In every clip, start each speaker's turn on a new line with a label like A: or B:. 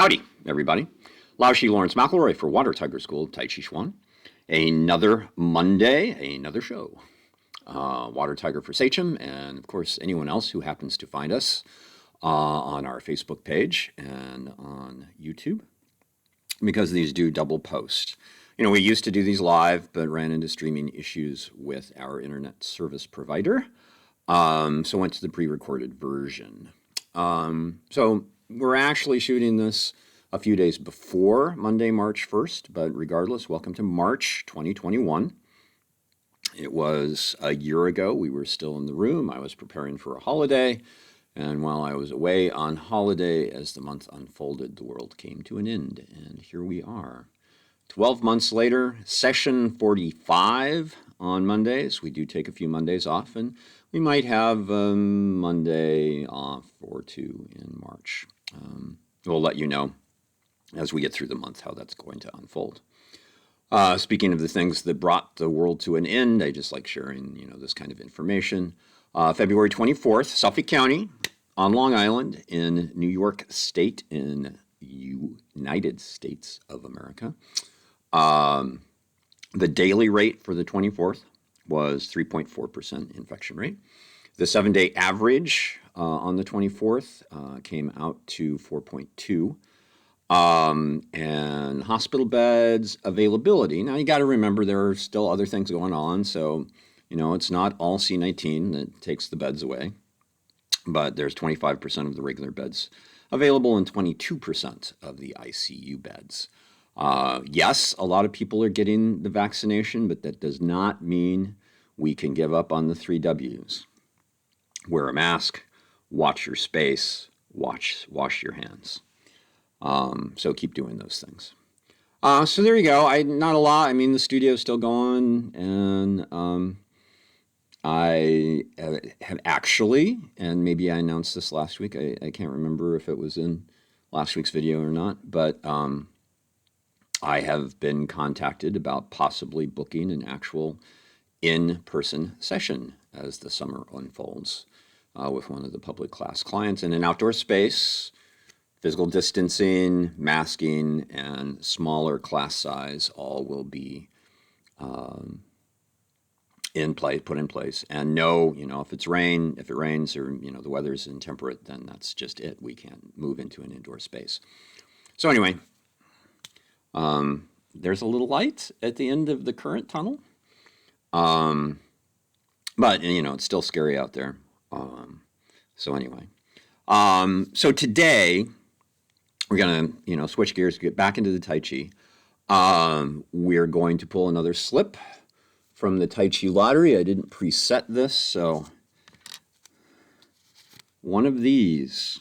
A: Howdy, everybody. Lao-Shi Lawrence McElroy for Water Tiger School of taijiquan. Another Monday, another show. Water Tiger for Sachem, and of course anyone else who happens to find us on our Facebook page and on YouTube, because these do double post. You know, we used to do these live, but ran into streaming issues with our internet service provider, so went to the pre-recorded version. So we're actually shooting this a few days before Monday, March 1st, but regardless, welcome to March 2021. It was a year ago. We were still in the room. I was preparing for a holiday, and while I was away on holiday, as the month unfolded, the world came to an end, and here we are. 12 months later, session 45 on Mondays. We do take a few Mondays off, and we might have a Monday off or two in March. We'll let you know as we get through the month how that's going to unfold. Speaking of the things that brought the world to an end, I just like sharing, this kind of information. February 24th, Suffolk County on Long Island in New York State in United States of America. The daily rate for the 24th was 3.4% infection rate. The 7-day average on the 24th came out to 4.2. And hospital beds availability. Now, you got to remember there are still other things going on. So, it's not all C-19 that takes the beds away. But there's 25% of the regular beds available and 22% of the ICU beds. Yes, a lot of people are getting the vaccination, but that does not mean we can give up on the 3 W's. Wear a mask, watch your space, wash your hands. So keep doing those things. So there you go. Not a lot. I mean, the studio's still going, and I have actually, and maybe I announced this last week. I can't remember if it was in last week's video or not, but I have been contacted about possibly booking an actual in-person session as the summer unfolds with one of the public class clients in an outdoor space. Physical distancing, masking, and smaller class size all will be put in place. And no, if it rains or, the weather's intemperate, then that's just it. We can't move into an indoor space. So anyway, there's a little light at the end of the current tunnel. But, it's still scary out there. So anyway, so today, we're going to, switch gears, get back into the Tai Chi. We're going to pull another slip from the Tai Chi lottery. I didn't preset this, so one of these,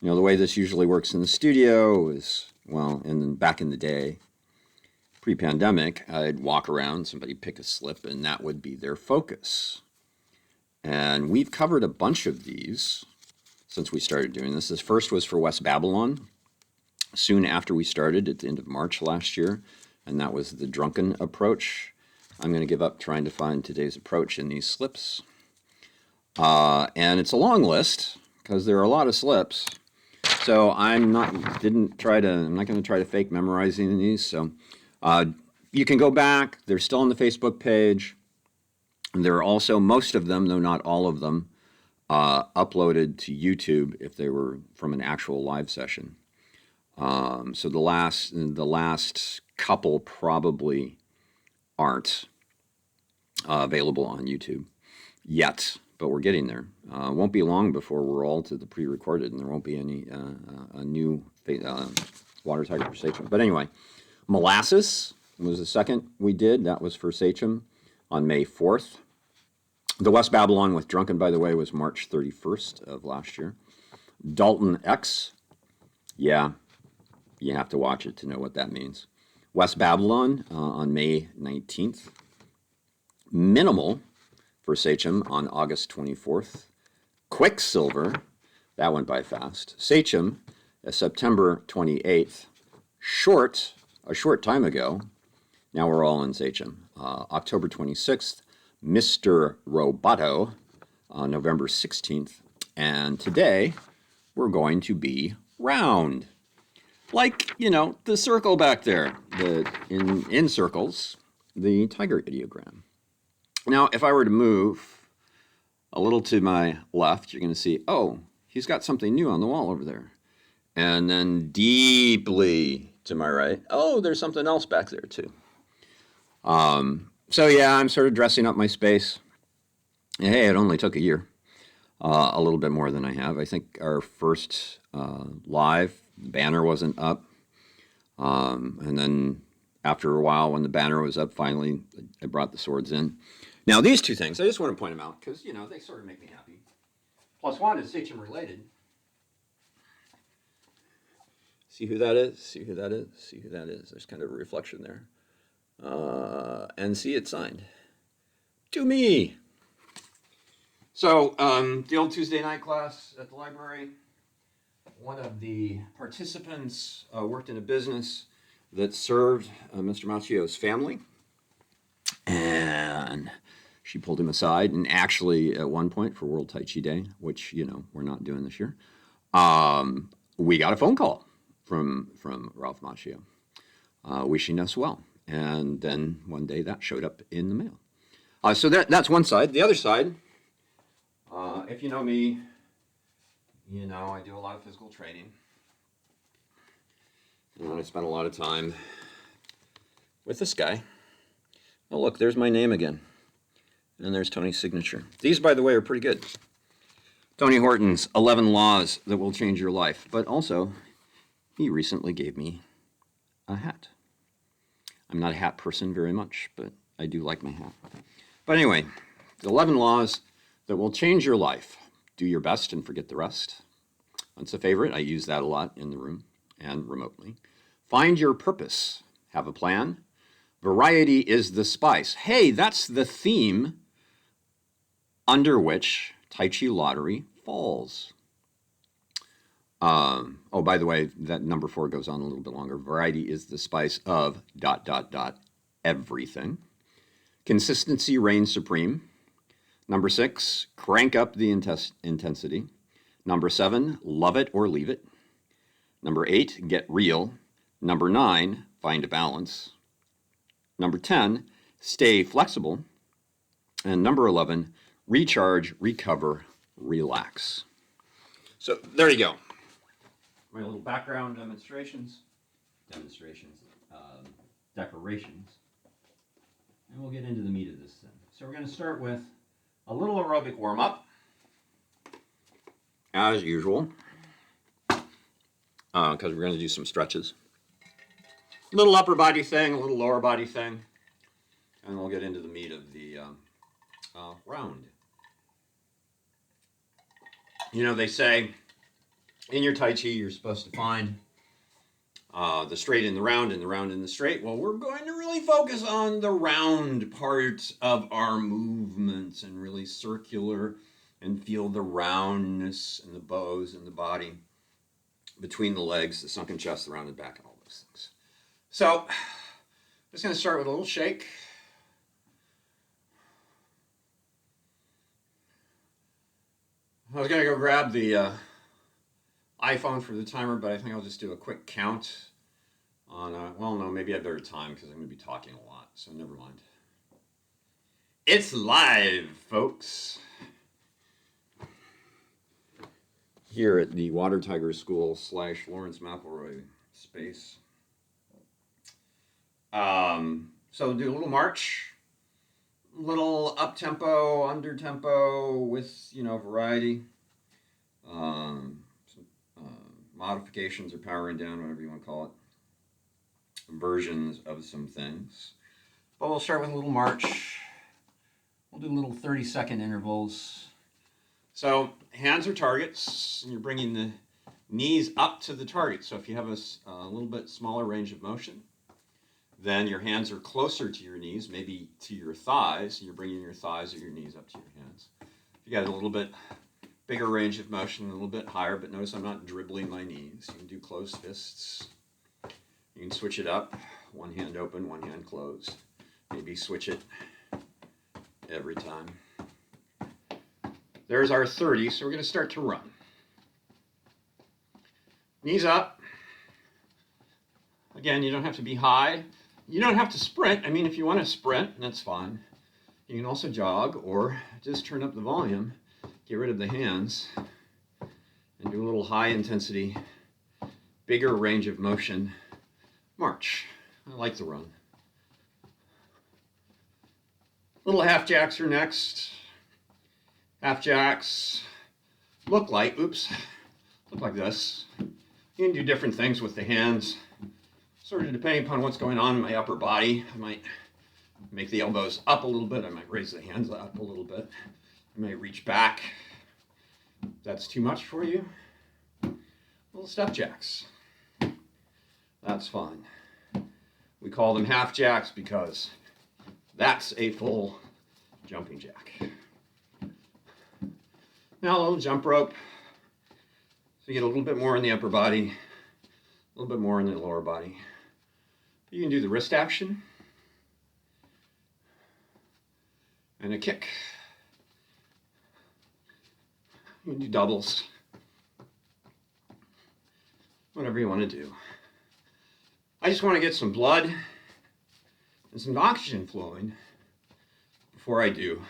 A: the way this usually works in the studio is, back in the day, pre-pandemic, I'd walk around, somebody pick a slip, and that would be their focus. And we've covered a bunch of these since we started doing this. This first was for West Babylon, soon after we started at the end of March last year, and that was the drunken approach. I'm going to give up trying to find today's approach in these slips. And it's a long list because there are a lot of slips. So I'm not going to try to fake memorizing these. So you can go back. They're still on the Facebook page. And there are also most of them, though not all of them, uploaded to YouTube if they were from an actual live session. So the last couple probably aren't available on YouTube yet, but we're getting there. Won't be long before we're all to the pre-recorded, and there won't be any a new Water Tiger for Sachem. But anyway, Molasses was the second we did. That was for Sachem on May 4th. The West Babylon with Drunken, by the way, was March 31st of last year. Dalton X, yeah. You have to watch it to know what that means. West Babylon on May 19th. Minimal for Sachem on August 24th. Quicksilver, that went by fast. Sachem, September 28th. A short time ago. Now we're all in Sachem. October 26th. Mr. Roboto on November 16th. And today we're going to be round. Like, the circle back there, in circles, the tiger ideogram. Now, if I were to move a little to my left, you're going to see, oh, he's got something new on the wall over there. And then deeply to my right, oh, there's something else back there too. So yeah, I'm sort of dressing up my space. Hey, it only took a year, a little bit more than I have. I think our first live, the banner wasn't up. And then after a while, when the banner was up, finally, I brought the swords in. Now, these two things, I just want to point them out because, they sort of make me happy. Plus one is Sachem related. See who that is? See who that is? See who that is? There's kind of a reflection there. And see it signed. To me. So, the old Tuesday night class at the library, one of the participants worked in a business that served Mr. Machio's family. And she pulled him aside, and actually at one point for World Tai Chi Day, which, we're not doing this year, we got a phone call from Ralph Macchio wishing us well. And then one day that showed up in the mail. So that's one side. The other side, if you know me, I do a lot of physical training. And I spend a lot of time with this guy. Oh, look, there's my name again. And there's Tony's signature. These, by the way, are pretty good. Tony Horton's 11 Laws That Will Change Your Life. But also, he recently gave me a hat. I'm not a hat person very much, but I do like my hat. But anyway, the 11 Laws That Will Change Your Life. Do your best and forget the rest. That's a favorite. I use that a lot in the room and remotely. Find your purpose. Have a plan. Variety is the spice. Hey, that's the theme under which Tai Chi Lottery falls. Oh, by the way, that number 4 goes on a little bit longer. Variety is the spice of ... everything. Consistency reigns supreme. Number 6, crank up the intensity. Number 7, love it or leave it. Number 8, get real. Number 9, find a balance. Number 10, stay flexible. And number 11, recharge, recover, relax. So there you go. My little background decorations. And we'll get into the meat of this thing. So we're going to start with a little aerobic warm-up, as usual, because we're going to do some stretches. A little upper body thing, a little lower body thing, and we'll get into the meat of the round. They say in your Tai Chi you're supposed to find the straight in the round and the round in the straight. Well, we're going to really focus on the round part of our movements and really circular and feel the roundness and the bows in the body between the legs, the sunken chest, the rounded back, and all those things. So I'm just going to start with a little shake. I was going to go grab the iPhone for the timer, but I think I'll just do a quick count on, well, no, maybe I better time because I'm going to be talking a lot, so never mind. It's live, folks. Here at the Water Tiger School / Lawrence McElroy space. So do a little march, little up-tempo, under-tempo with, variety. Modifications or powering down, whatever you want to call it. Versions of some things. But we'll start with a little march. We'll do little 30-second intervals. So hands are targets, and you're bringing the knees up to the target. So if you have a little bit smaller range of motion, then your hands are closer to your knees, maybe to your thighs, and you're bringing your thighs or your knees up to your hands. If you got a little bit bigger range of motion, a little bit higher, but notice I'm not dribbling my knees. You can do closed fists. You can switch it up, one hand open, one hand closed. Maybe switch it every time. There's our 30, so we're going to start to run. Knees up, Again, you don't have to be high. You don't have to sprint. I mean, if you want to sprint, that's fine. You can also jog or just turn up the volume, get rid of the hands, and do a little high intensity, bigger range of motion march. I like the run. Little half jacks are next. Half jacks look like this. You can do different things with the hands, sort of depending upon what's going on in my upper body. I might make the elbows up a little bit. I might raise the hands up a little bit. I may reach back. If that's too much for you, little step jacks. That's fine. We call them half jacks because that's a full jumping jack. Now a little jump rope. So you get a little bit more in the upper body, a little bit more in the lower body. You can do the wrist action and a kick. You can do doubles, whatever you want to do. I just want to get some blood and some oxygen flowing before I do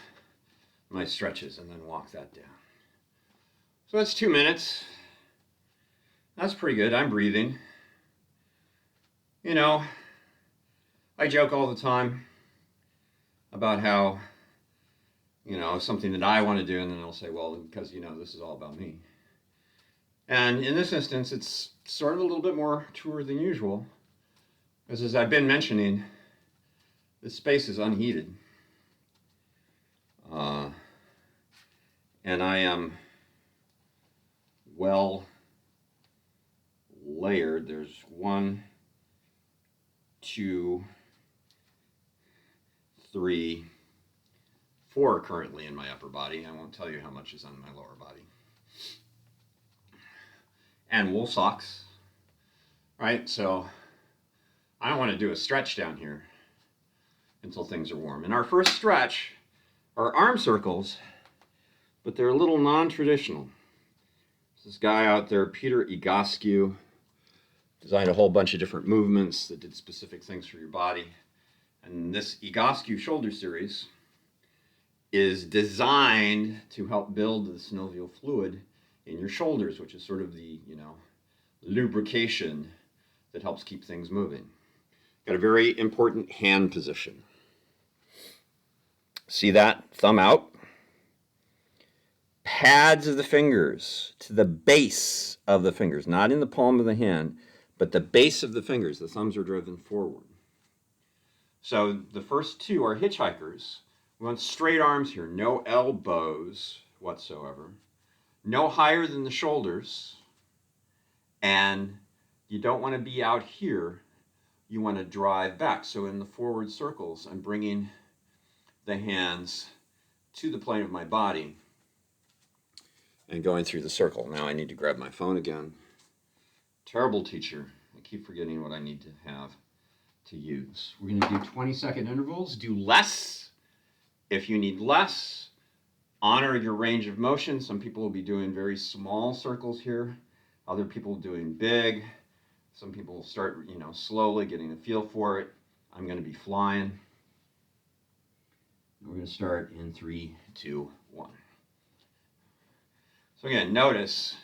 A: my stretches and then walk that down. So that's 2 minutes. That's pretty good. I'm breathing. You know, I joke all the time about how, something that I want to do, and then I'll say, well, because, this is all about me. And in this instance, it's sort of a little bit more tour than usual, because as I've been mentioning, this space is unheated. And I am well layered. There's 1, 2, 3, 4 currently in my upper body. I won't tell you how much is on my lower body. And wool socks, right? So I don't want to do a stretch down here until things are warm. And our first stretch are arm circles, but they're a little non-traditional. This guy out there, Peter Egoscue, designed a whole bunch of different movements that did specific things for your body. And this Egoscue shoulder series is designed to help build the synovial fluid in your shoulders, which is sort of the, lubrication that helps keep things moving. Got a very important hand position. See that? Thumb out. Pads of the fingers to the base of the fingers, not in the palm of the hand, but the base of the fingers. The thumbs are driven forward. So the first 2 are hitchhikers. We want straight arms here, no elbows whatsoever, no higher than the shoulders, and you don't want to be out here. You want to drive back. So in the forward circles, I'm bringing the hands to the plane of my body and going through the circle. Now I need to grab my phone again. Terrible teacher. I keep forgetting what I need to have to use. We're going to do 20-second intervals. Do less if you need less. Honor your range of motion. Some people will be doing very small circles here. Other people doing big. Some people will start, slowly getting a feel for it. I'm going to be flying. We're going to start in 3, 2, 1. So again, notice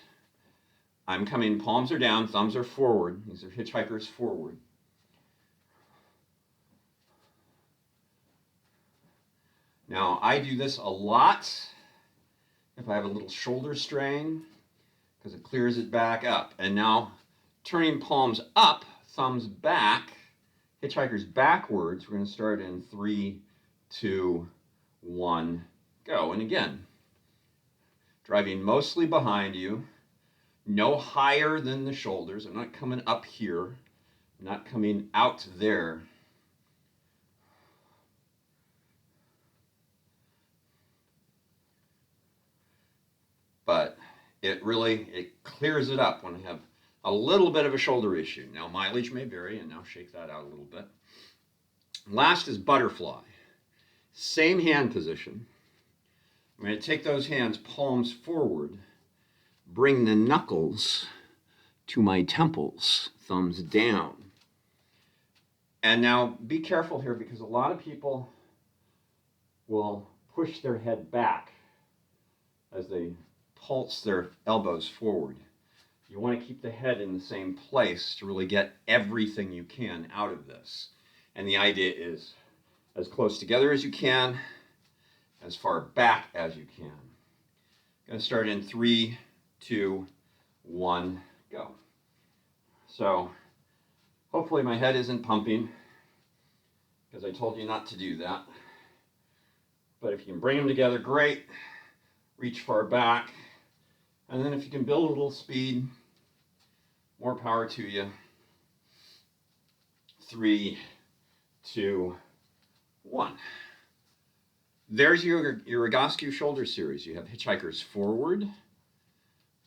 A: I'm coming, palms are down, thumbs are forward. These are hitchhikers forward. Now, I do this a lot if I have a little shoulder strain, because it clears it back up. And now, turning palms up, thumbs back, hitchhikers backwards. We're going to start in 3, 2, 1, go. And again, driving mostly behind you, no higher than the shoulders. I'm not coming up here, I'm not coming out there. But it clears it up when I have a little bit of a shoulder issue. Now mileage may vary, and now shake that out a little bit. Last is butterfly. Same hand position. I'm going to take those hands, palms forward, bring the knuckles to my temples, thumbs down. And now be careful here because a lot of people will push their head back as they pulse their elbows forward. You want to keep the head in the same place to really get everything you can out of this. And the idea is as close together as you can, as far back as you can. I'm going to start in 3, 2, 1, go. So hopefully my head isn't pumping because I told you not to do that. But if you can bring them together, great. Reach far back. And then if you can build a little speed, more power to you. 3, 2, 1. There's your Egoscue shoulder series. You have hitchhikers forward.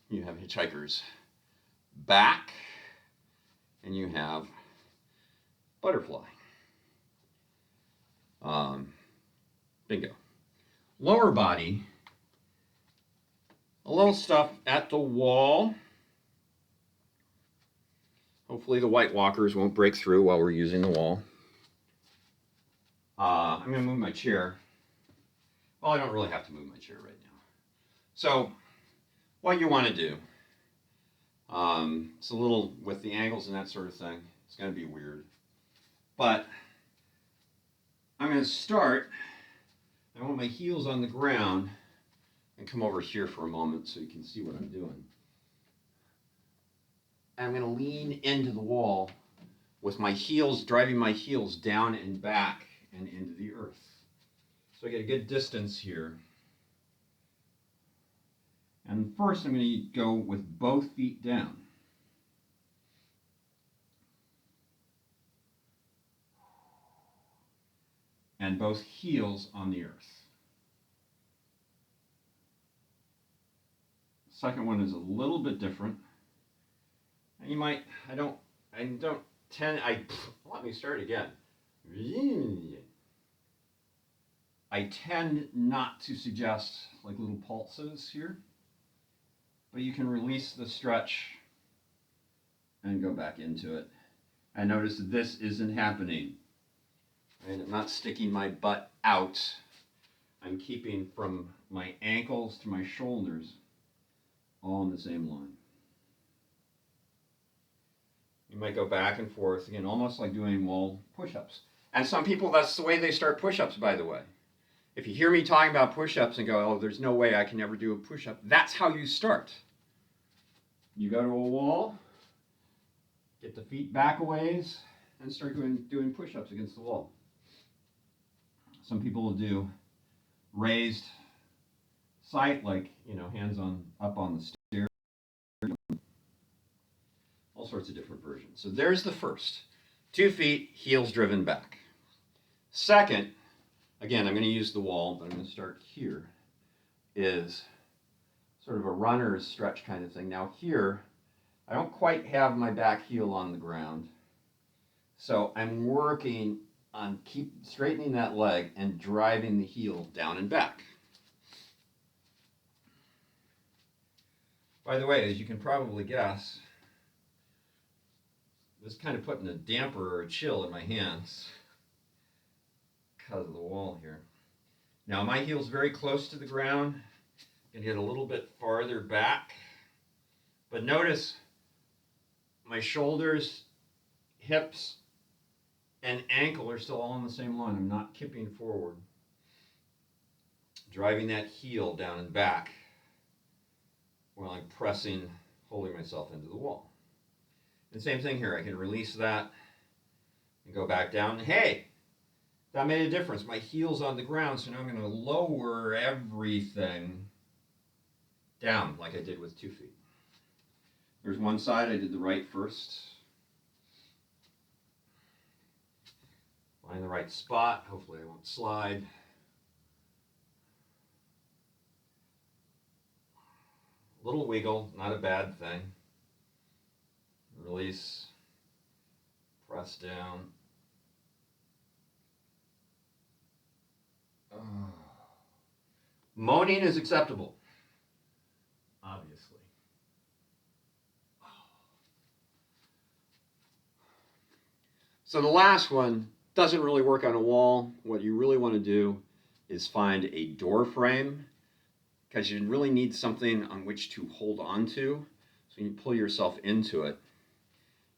A: You have hitchhikers back. And you have butterfly. Bingo. Lower body. A little stuff at the wall. Hopefully the white walkers won't break through while we're using the wall. I'm going to move my chair. Well, I don't really have to move my chair right now. So what you want to do, it's a little, with the angles and that sort of thing, it's going to be weird. But I'm going to start, I want my heels on the ground, and come over here for a moment so you can see what I'm doing. I'm going to lean into the wall with my heels, driving my heels down and back and into the earth. So I get a good distance here. And first I'm going to go with both feet down. And both heels on the earth. The second one is a little bit different. And you might, let me start again. I tend not to suggest like little pulses here, but you can release the stretch and go back into it. And notice that this isn't happening. And I'm not sticking my butt out. I'm keeping from my ankles to my shoulders all in the same line. You might go back and forth, again, almost like doing wall push-ups. And some people, that's the way they start push-ups, by the way. If you hear me talking about push-ups and go, oh, there's no way I can ever do a push-up, that's how you start. You go to a wall, get the feet back a ways, and start doing push-ups against the wall. Some people will do raised sight, like, hands up on the stairs. All sorts of different versions. So there's the first. 2 feet, heels driven back. Second, again, I'm going to use the wall, but I'm going to start here, is sort of a runner's stretch kind of thing. Now here, I don't quite have my back heel on the ground, so I'm working on straightening that leg and driving the heel down and back. By the way, as you can probably guess, this is kind of putting a damper or a chill in my hands because of the wall here. Now my heel's very close to the ground. I can get a little bit farther back. But notice my shoulders, hips, and ankle are still all in the same line. I'm not kipping forward. Driving that heel down and back while I'm pressing, holding myself into the wall. And same thing here. I can release that and go back down. Hey, that made a difference. My heel's on the ground, so now I'm going to lower everything down like I did with 2 feet. There's one side. I did the right first. Find the right spot. Hopefully I won't slide. Little wiggle, not a bad thing. Release, press down. Oh. Moaning is acceptable, obviously. So the last one doesn't really work on a wall. What you really want to do is find a door frame, because you really need something on which to hold on to. So you pull yourself into it.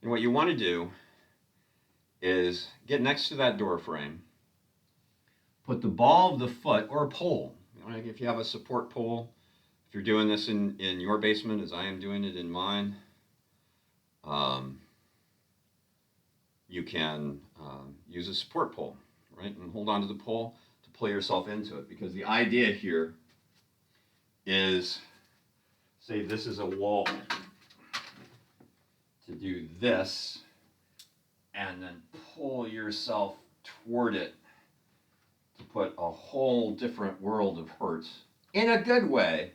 A: And what you want to do is get next to that door frame, put the ball of the foot or a pole. If you have a support pole, if you're doing this in your basement as I am doing it in mine, you can use a support pole, right? And hold on to the pole to pull yourself into it. Because the idea here is, say this is a wall, to do this and then pull yourself toward it to put a whole different world of hurt, in a good way,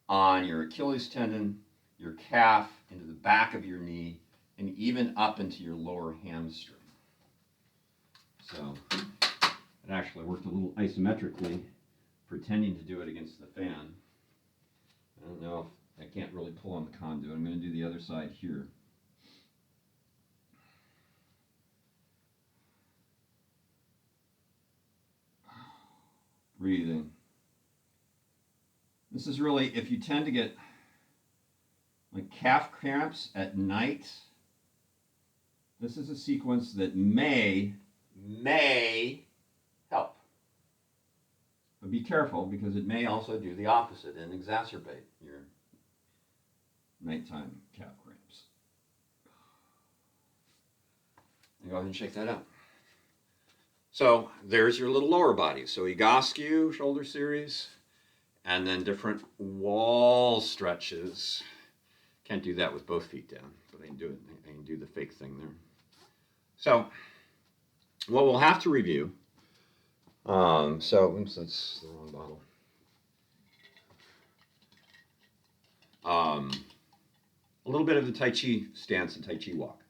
A: on your Achilles tendon, your calf, into the back of your knee, and even up into your lower hamstring. So it actually worked a little isometrically, pretending to do it against the fan. I don't know if I can't really pull on the conduit. I'm going to do the other side here. Breathing. This is really, if you tend to get like calf cramps at night, this is a sequence that may help. But be careful, because it may also do the opposite and exacerbate your nighttime calf cramps. Go ahead and shake that out. So there's your little lower body. So Egoscue shoulder series, and then different wall stretches. Can't do that with both feet down, but I can do it. I can do the fake thing there. So what we'll have to review. Oops, that's the wrong bottle. A little bit of the Tai Chi stance and Tai Chi walk,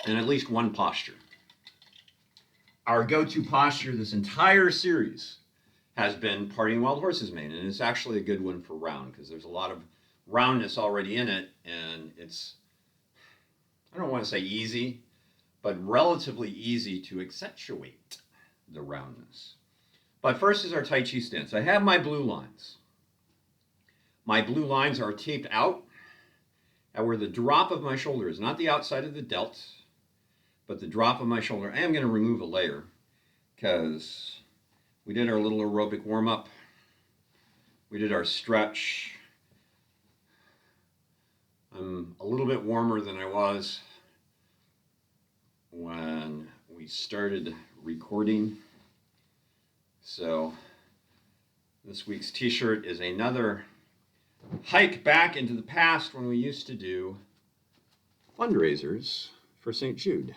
A: and at least one posture. Our go-to posture this entire series has been Parting Wild Horse's Mane, and it's actually a good one for round, because there's a lot of roundness already in it, and it's, I don't want to say easy, but relatively easy to accentuate the roundness. But first is our Tai Chi stance. I have my blue lines. My blue lines are taped out at where the drop of my shoulder is, not the outside of the delt, but the drop of my shoulder. I am going to remove a layer, because we did our little aerobic warm-up. We did our stretch. I'm a little bit warmer than I was when we started recording. So this week's t-shirt is another hike back into the past, when we used to do fundraisers for St. Jude.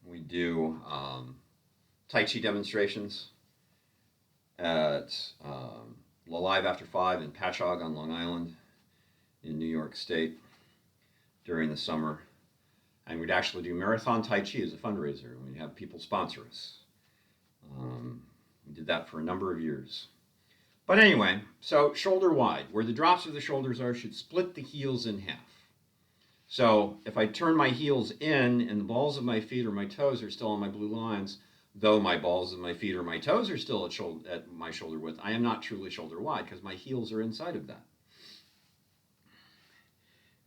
A: We do Tai Chi demonstrations at La Live After 5 in Patchogue on Long Island in New York State during the summer. And we'd actually do Marathon Tai Chi as a fundraiser, and we'd have people sponsor us. We did that for a number of years. But anyway, so shoulder wide, where the drops of the shoulders are, should split the heels in half. So if I turn my heels in and the balls of my feet or my toes are still on my blue lines, though my balls of my feet or my toes are still at my shoulder width, I am not truly shoulder wide, because my heels are inside of that.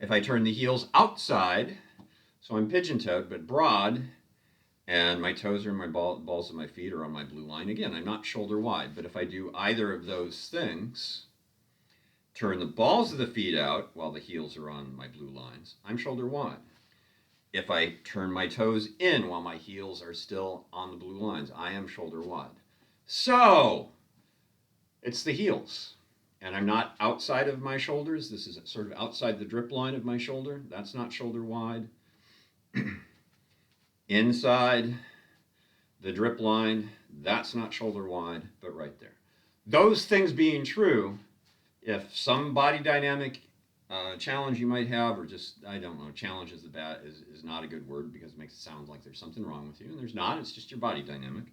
A: If I turn the heels outside, so I'm pigeon-toed but broad, and my toes are in my balls of my feet are on my blue line, again, I'm not shoulder wide. But if I do either of those things, turn the balls of the feet out while the heels are on my blue lines, I'm shoulder wide. If I turn my toes in while my heels are still on the blue lines, I am shoulder wide. So it's the heels, and I'm not outside of my shoulders. This is sort of outside the drip line of my shoulder. That's not shoulder wide. Inside the drip line, that's not shoulder wide, but right there. Those things being true, if some body dynamic challenge you might have, or just, I don't know, challenge is not a good word, because it makes it sound like there's something wrong with you, and there's not. It's just your body dynamic.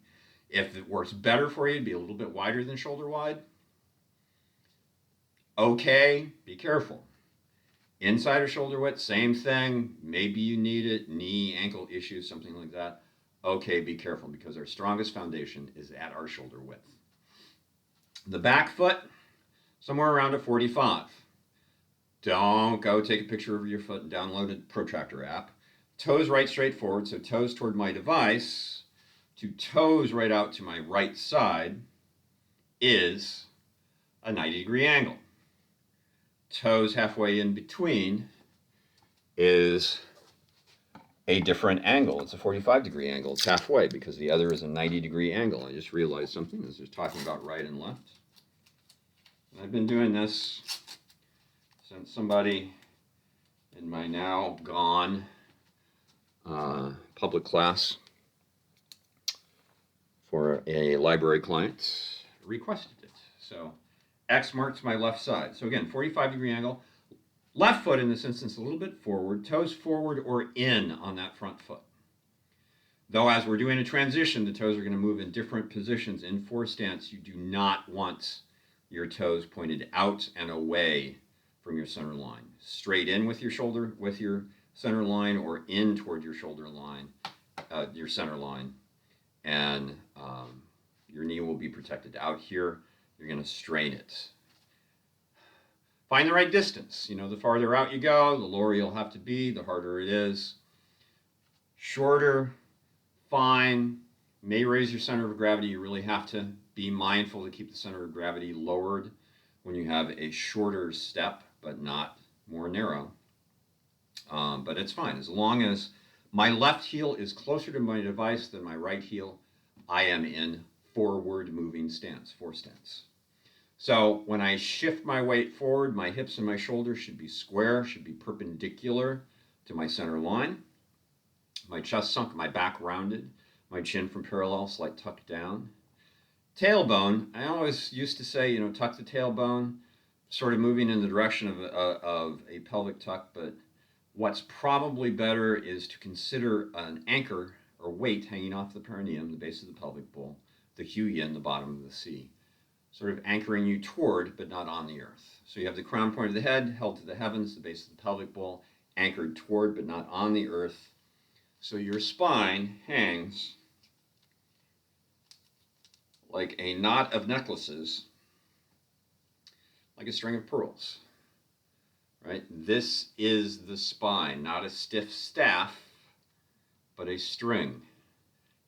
A: If it works better for you to be a little bit wider than shoulder wide, okay, be careful. Inside of shoulder width, same thing. Maybe you need it, knee, ankle issues, something like that. Okay, be careful because our strongest foundation is at our shoulder width. The back foot, somewhere around a 45. Don't go take a picture of your foot and download a protractor app. Toes right straight forward, so toes toward my device to toes right out to my right side is a 90-degree angle. Toes halfway in between is a different angle. It's a 45-degree angle. It's halfway because the other is a 90-degree angle. I just realized something as we're talking about right and left. And I've been doing this since somebody in my now gone public class for a library client requested it. So X marks my left side. So again, 45-degree angle. Left foot in this instance a little bit forward, toes forward or in on that front foot. Though as we're doing a transition, the toes are going to move in different positions. In force stance, you do not want your toes pointed out and away from your center line. Straight in with your shoulder, with your center line, or in toward your shoulder line, your center line. And your knee will be protected. Out here, you're going to strain it. Find the right distance. You know, the farther out you go, the lower you'll have to be, the harder it is. Shorter, fine, may raise your center of gravity. You really have to be mindful to keep the center of gravity lowered when you have a shorter step, but not more narrow. But it's fine. As long as my left heel is closer to my device than my right heel, I am in forward moving stance, force stance. So when I shift my weight forward, my hips and my shoulders should be square, should be perpendicular to my center line. My chest sunk, my back rounded, my chin from parallel, slight tuck down. Tailbone, I always used to say, you know, tuck the tailbone, sort of moving in the direction of a pelvic tuck, but what's probably better is to consider an anchor or weight hanging off the perineum, the base of the pelvic bowl, the hu yin, the bottom of the C, sort of anchoring you toward but not on the earth. So you have the crown point of the head held to the heavens, the base of the pelvic bowl, anchored toward but not on the earth. So your spine hangs like a knot of necklaces, like a string of pearls, right? This is the spine, not a stiff staff, but a string,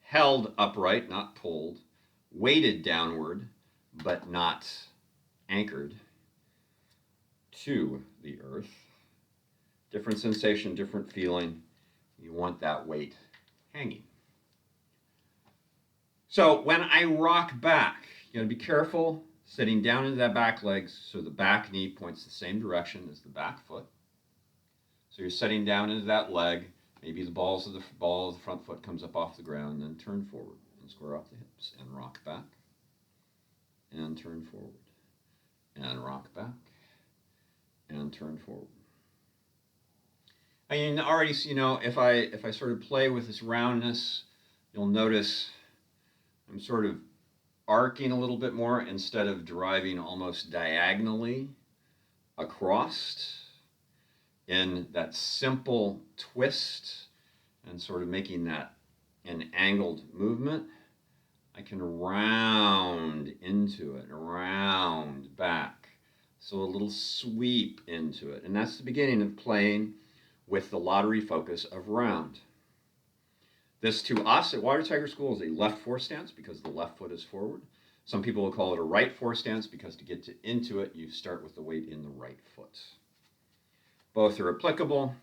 A: held upright, not pulled, weighted downward, but not anchored to the earth. Different sensation, different feeling. You want that weight hanging. So when I rock back, you gotta be careful sitting down into that back leg so the back knee points the same direction as the back foot. So you're sitting down into that leg, maybe the ball of the front foot comes up off the ground, then turn forward and square off the hips and rock back and turn forward and rock back and turn forward. And you already, you know, if I sort of play with this roundness, you'll notice I'm sort of arcing a little bit more instead of driving almost diagonally across in that simple twist and sort of making that an angled movement. I can round into it, round back. So a little sweep into it. And that's the beginning of playing with the lottery focus of round. This to us at Water Tiger School is a left force stance because the left foot is forward. Some people will call it a right force stance because to get into it, you start with the weight in the right foot. Both are applicable.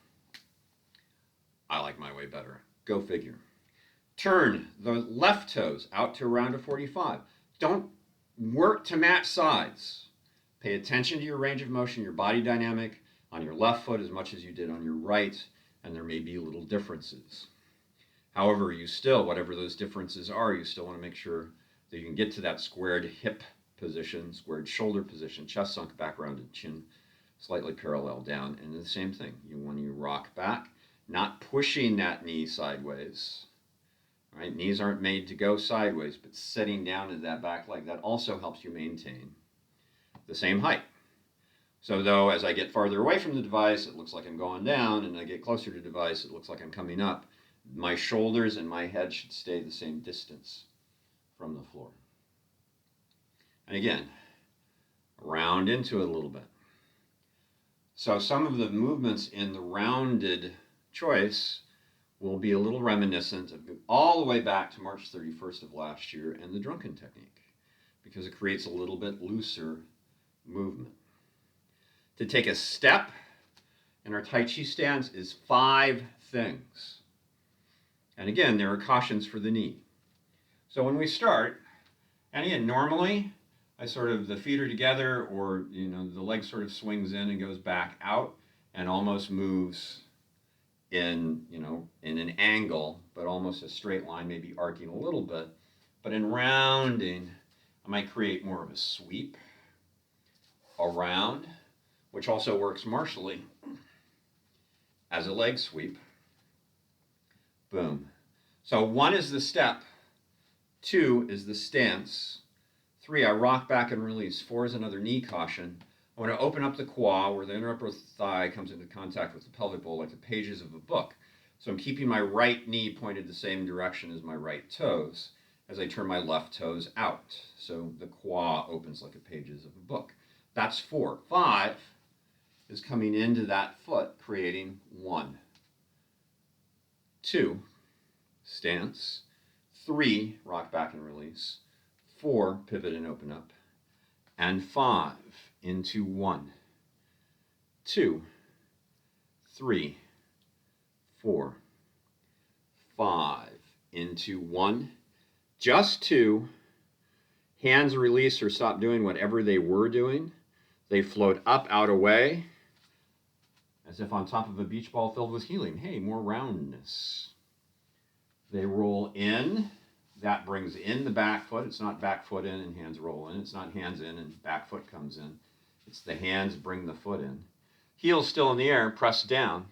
A: I like my way better. Go figure. Turn the left toes out to around a 45. Don't work to match sides. Pay attention to your range of motion, your body dynamic on your left foot as much as you did on your right, and there may be little differences. However, you still, whatever those differences are, you still want to make sure that you can get to that squared hip position, squared shoulder position, chest sunk, back rounded, chin slightly parallel down, and the same thing. When you rock back, not pushing that knee sideways, right? Knees aren't made to go sideways, but sitting down into that back leg, that also helps you maintain the same height. So though as I get farther away from the device, it looks like I'm going down, and I get closer to the device, it looks like I'm coming up. My shoulders and my head should stay the same distance from the floor. And again, round into it a little bit. So some of the movements in the rounded choice will be a little reminiscent of all the way back to March 31st of last year and the drunken technique, because it creates a little bit looser movement. To take a step in our Tai Chi stance is 5 things. And again, there are cautions for the knee. So when we start, and again, normally I the feet are together, or the leg sort of swings in and goes back out and almost moves in an angle, but almost a straight line, maybe arcing a little bit. But in rounding, I might create more of a sweep around, which also works martially as a leg sweep. Boom. So 1 is the step, 2 is the stance, 3, I rock back and release, 4 is another knee caution. I want to open up the quad where the inner upper thigh comes into contact with the pelvic bowl like the pages of a book. So I'm keeping my right knee pointed the same direction as my right toes as I turn my left toes out. So the quad opens like the pages of a book. That's 4. 5 is coming into that foot, creating 1. 2, stance. 3, rock back and release. 4, pivot and open up. And 5, into 1, 2, 3, 4, 5, into 1. Just 2. Hands release or stop doing whatever they were doing. They float up, out, away, as if on top of a beach ball filled with helium. Hey, more roundness. They roll in. That brings in the back foot. It's not back foot in and hands roll in. It's not hands in and back foot comes in. It's the hands bring the foot in. Heels still in the air, press down.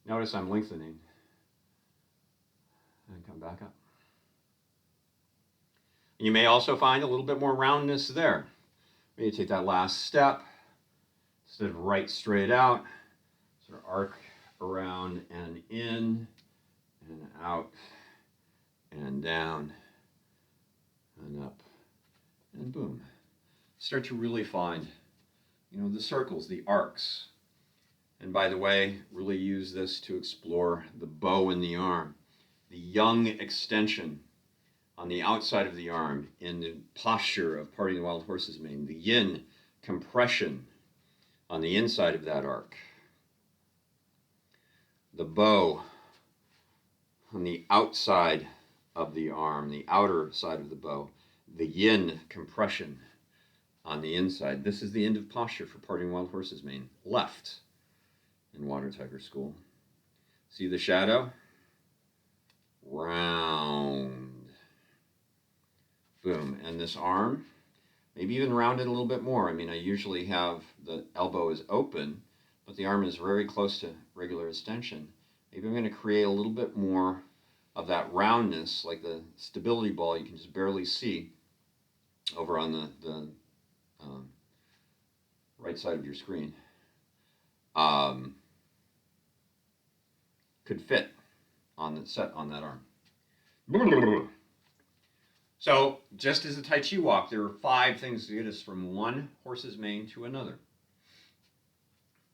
A: Notice I'm lengthening. And come back up. You may also find a little bit more roundness there. Maybe take that last step. Instead of right straight out, sort of arc around and in and out and down and up and boom. Start to really find, the circles, the arcs. And by the way, really use this to explore the bow in the arm, the yang extension on the outside of the arm in the posture of parting the wild horse's mane, the yin compression on the inside of that arc, the bow on the outside of the arm, the outer side of the bow, the yin compression on the inside. This is the end of posture for parting wild horse's mane, left in Water Tiger School. See the shadow? Round. Boom. And this arm, maybe even round it a little bit more. I usually have the elbow is open, but the arm is very close to regular extension. Maybe I'm going to create a little bit more of that roundness, like the stability ball you can just barely see over on the right side of your screen. Could fit on the set on that arm. So just as a Tai Chi walk, there are 5 things to get us from one horse's mane to another.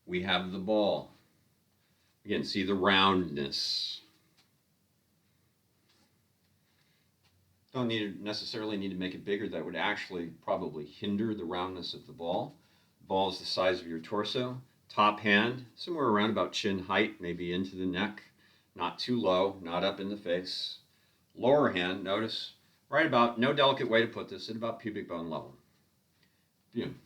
A: We have the ball. Again, see the roundness. Don't necessarily need to make it bigger. That would actually probably hinder the roundness of the ball. The ball is the size of your torso. Top hand, somewhere around about chin height, maybe into the neck. Not too low, not up in the face. Lower hand, notice, right about, no delicate way to put this, at about pubic bone level. Boom.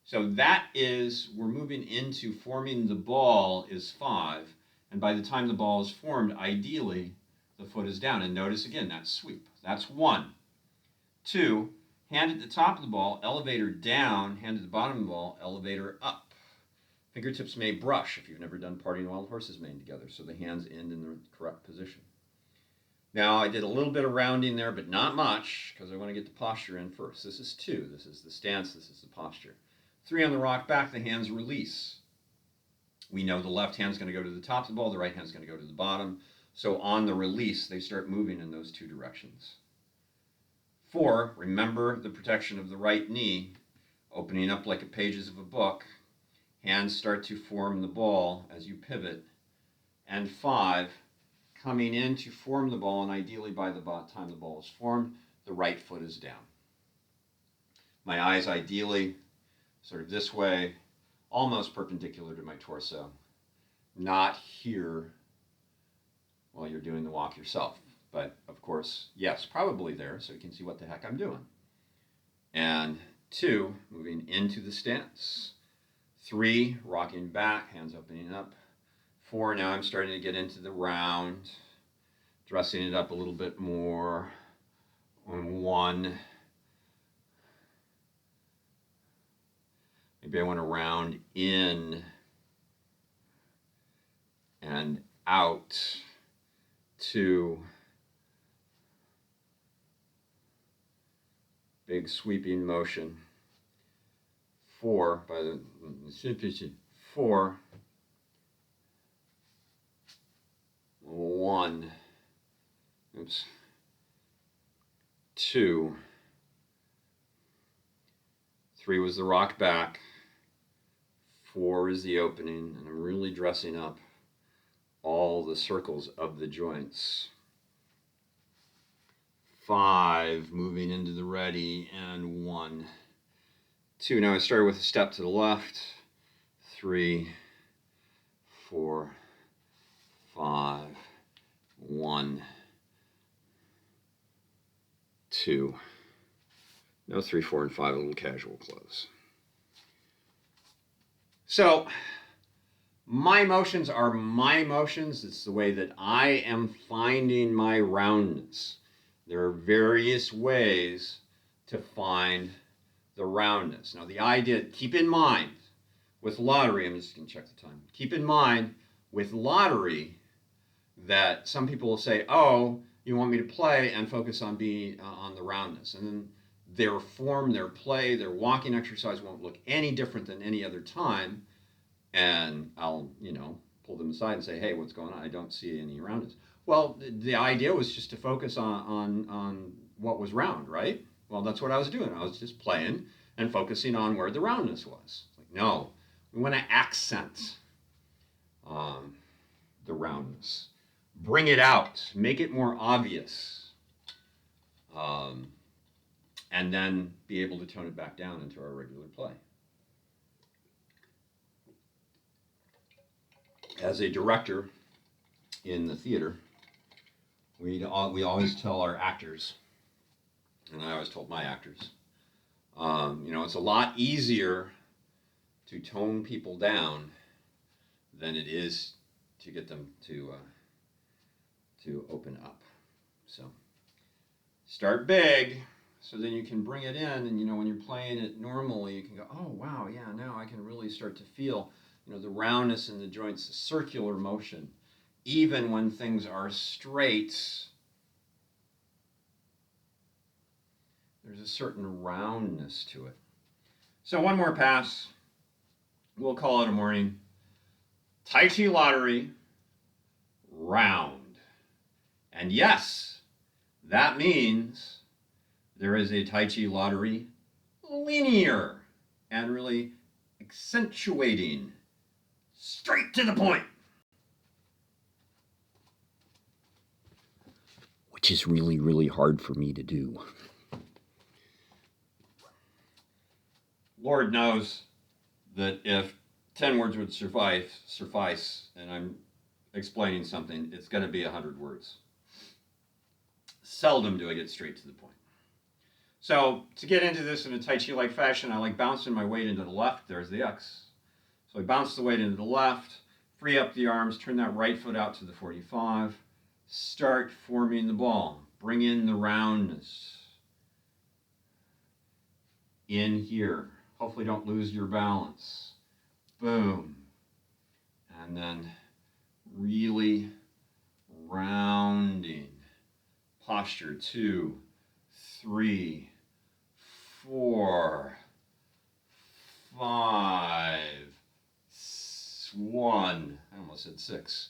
A: So that is, we're moving into forming the ball is 5. And by the time the ball is formed, ideally, the foot is down. And notice again, that sweep. That's 1. 2, hand at the top of the ball, elevator down, hand at the bottom of the ball, elevator up. Fingertips may brush if you've never done parting wild horse's mane together, so the hands end in the correct position. Now, I did a little bit of rounding there, but not much, because I want to get the posture in first. This is 2. This is the stance. This is the posture. 3 on the rock back, the hands release. We know the left hand's going to go to the top of the ball, the right hand's going to go to the bottom. So on the release, they start moving in those 2 directions. 4, remember the protection of the right knee, opening up like the pages of a book. Hands start to form the ball as you pivot. And 5, coming in to form the ball, and ideally by the time the ball is formed, the right foot is down. My eyes ideally sort of this way, almost perpendicular to my torso, not here while you're doing the walk yourself. But of course, yes, probably there, so you can see what the heck I'm doing. And 2, moving into the stance. 3, rocking back, hands opening up. 4, now I'm starting to get into the round, dressing it up a little bit more. On 1, maybe I want to round in and out. 2, big sweeping motion. 4, 4, 1, oops, 2, 3 was the rock back, 4 is the opening, and I'm really dressing up all the circles of the joints. 5, moving into the ready, and 1, 2. Now I started with a step to the left. 3, 4, 5, 1, 2. No 3, 4, and 5, a little casual close. So my motions are my motions. It's the way that I am finding my roundness. There are various ways to find the roundness. Now the idea, keep in mind, with lottery, I'm just going to check the time. Keep in mind, with lottery, that some people will say, oh, you want me to play and focus on being on the roundness. And then their form, their play, their walking exercise won't look any different than any other time. And I'll, pull them aside and say, hey, what's going on? I don't see any roundness. Well, the idea was just to focus on what was round, right? Well, that's what I was doing. I was just playing and focusing on where the roundness was. Like, no, we want to accent the roundness. Bring it out. Make it more obvious. And then be able to tone it back down into our regular play. As a director in the theater, we always tell our actors, and I always told my actors, it's a lot easier to tone people down than it is to get them to open up. So start big, so then you can bring it in, and when you're playing it normally, you can go, oh wow, yeah, now I can really start to feel the roundness in the joints, the circular motion. Even when things are straight, there's a certain roundness to it. So one more pass. We'll call it a morning. Tai Chi lottery, round. And yes, that means there is a Tai Chi lottery linear and really accentuating, straight to the point. Which is really, really hard for me to do. Lord knows that if 10 words would suffice, and I'm explaining something, it's going to be 100 words. Seldom do I get straight to the point. So to get into this in a Tai Chi-like fashion, I like bouncing my weight into the left. There's the X. So I bounce the weight into the left, free up the arms, turn that right foot out to the 45, start forming the ball. Bring in the roundness. In here. Hopefully don't lose your balance. Boom. And then really rounding posture. 2, 3, 4, 5, 1. I almost said 6.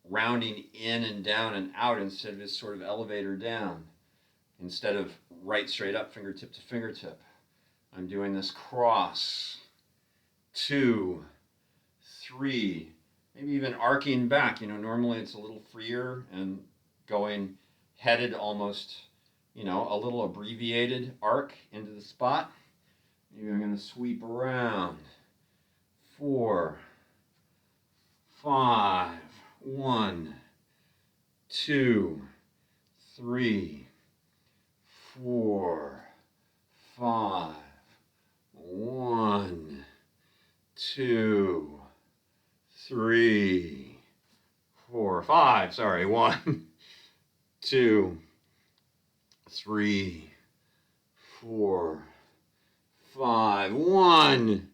A: Rounding in and down and out instead of this sort of elevator down. Instead of right straight up, fingertip to fingertip. I'm doing this cross. 2, 3, maybe even arcing back. You know, normally it's a little freer and going headed almost, you know, a little abbreviated arc into the spot. Maybe I'm going to sweep around. 4, 5, 1, 2, 3, 4, 5, 1, 2, 3, 4, 5. Sorry, 1, 2, 3, 4, 5. 1,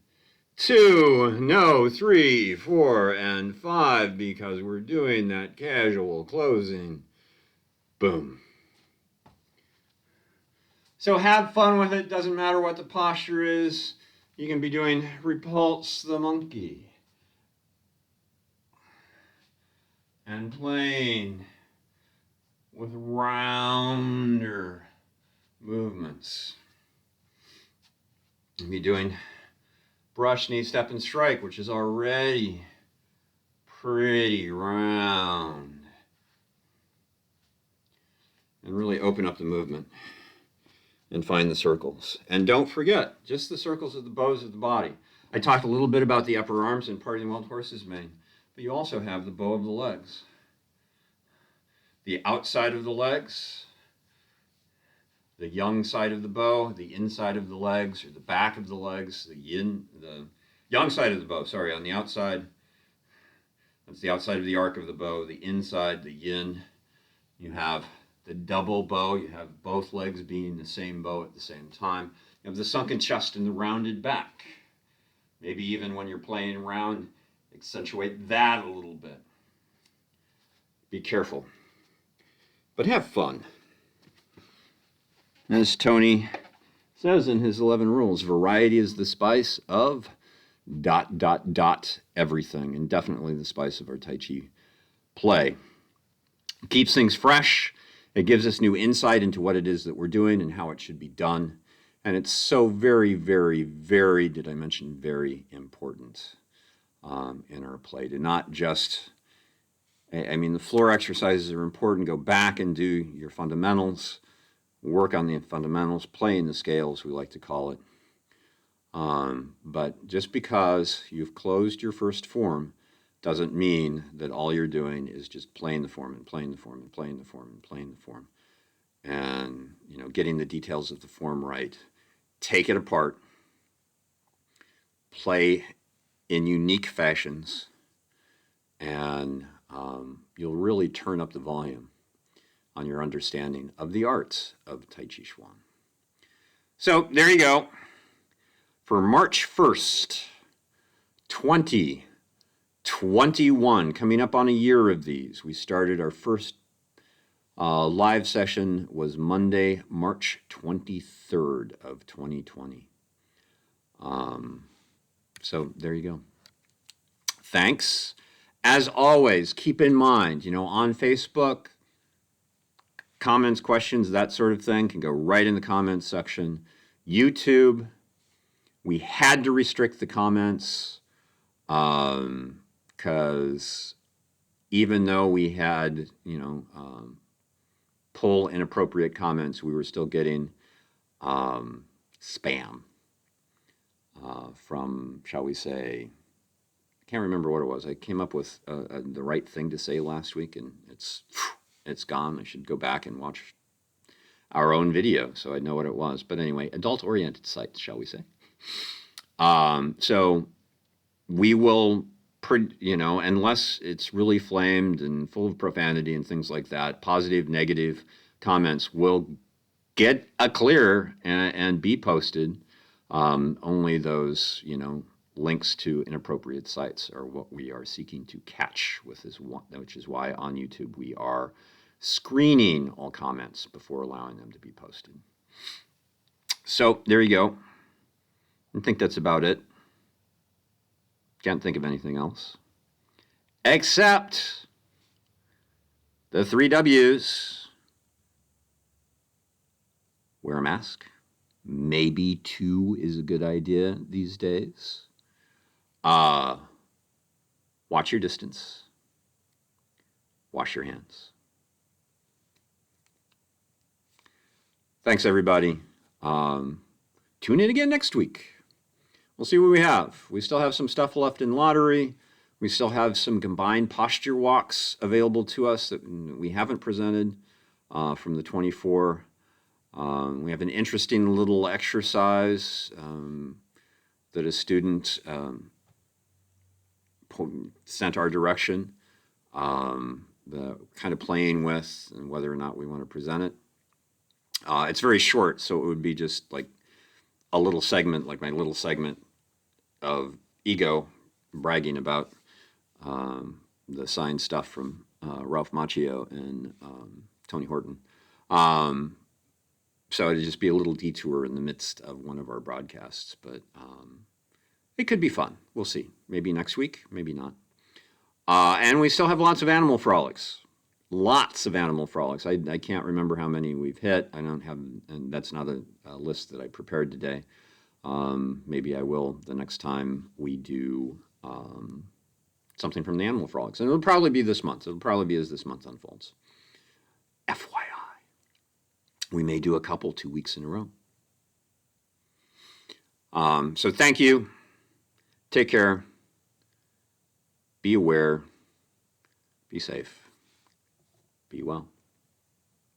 A: 2, no, 3, 4, and 5, because we're doing that casual closing. Boom. So have fun with it. Doesn't matter what the posture is. You can be doing repulse the monkey. And playing with rounder movements. You'll be doing brush, knee, step, and strike, which is already pretty round. And really open up the movement and find the circles. And don't forget, just the circles of the bows of the body. I talked a little bit about the upper arms and parting the wild horse's mane, but you also have the bow of the legs. The outside of the legs, the young side of the bow, the inside of the legs, or the back of the legs, the young side of the bow, sorry, on the outside. That's the outside of the arc of the bow. The inside, the yin. You have the double bow. You have both legs being the same bow at the same time. You have the sunken chest and the rounded back. Maybe even when you're playing around, accentuate that a little bit. Be careful. But have fun. As Tony says in his 11 rules, variety is the spice of ... everything, and definitely the spice of our Tai Chi play. It keeps things fresh. It gives us new insight into what it is that we're doing and how it should be done. And it's so very, very, very, did I mention very important in our play to not just, I mean, the floor exercises are important. Go back and do your fundamentals, work on the fundamentals, play in the scales, we like to call it. But just because you've closed your first form doesn't mean that all you're doing is just playing the form and playing the form and playing the form and playing the form. And, you know, getting the details of the form right. Take it apart. Play in unique fashions. And you'll really turn up the volume on your understanding of the arts of Tai Chi Chuan. So there you go. For March 1st, 2021, coming up on a year of these, we started our first live session was Monday, March 23rd of 2020. So there you go. Thanks. As always, keep in mind, you know, on Facebook, comments, questions, that sort of thing can go right in the comments section. YouTube, we had to restrict the comments because even though we had, you know, pull inappropriate comments, we were still getting spam from, shall we say, I can't remember what it was. I came up with the right thing to say last week, and it's gone. I should go back and watch our own video so I know what it was. But anyway, adult-oriented sites, shall we say. So we will, you know, unless it's really flamed and full of profanity and things like that, positive, negative comments will get a clear and be posted. Only those, you know, links to inappropriate sites are what we are seeking to catch with this one, which is why on YouTube we are screening all comments before allowing them to be posted. So there you go. I think that's about it. Can't think of anything else. Except the 3 W's. Wear a mask. Maybe 2 is a good idea these days. Watch your distance. Wash your hands. Thanks, everybody. Tune in again next week. We'll see what we have. We still have some stuff left in lottery. We still have some combined posture walks available to us that we haven't presented from the 24. We have an interesting little exercise that a student sent our direction, the kind of playing with and whether or not we want to present it. It's very short, so it would be just like a little segment, like my little segment of ego bragging about the signed stuff from Ralph Macchio and Tony Horton. So it'd just be a little detour in the midst of one of our broadcasts, but it could be fun. We'll see. Maybe next week, maybe not. And we still have lots of animal frolics. Lots of animal frolics. I can't remember how many we've hit. I don't have, and that's not a list that I prepared today. Maybe I will the next time we do something from the animal frolics. And it'll probably be this month. It'll probably be as this month unfolds. FYI. We may do a couple 2 weeks in a row. So thank you. Take care. Be aware. Be safe. Be well.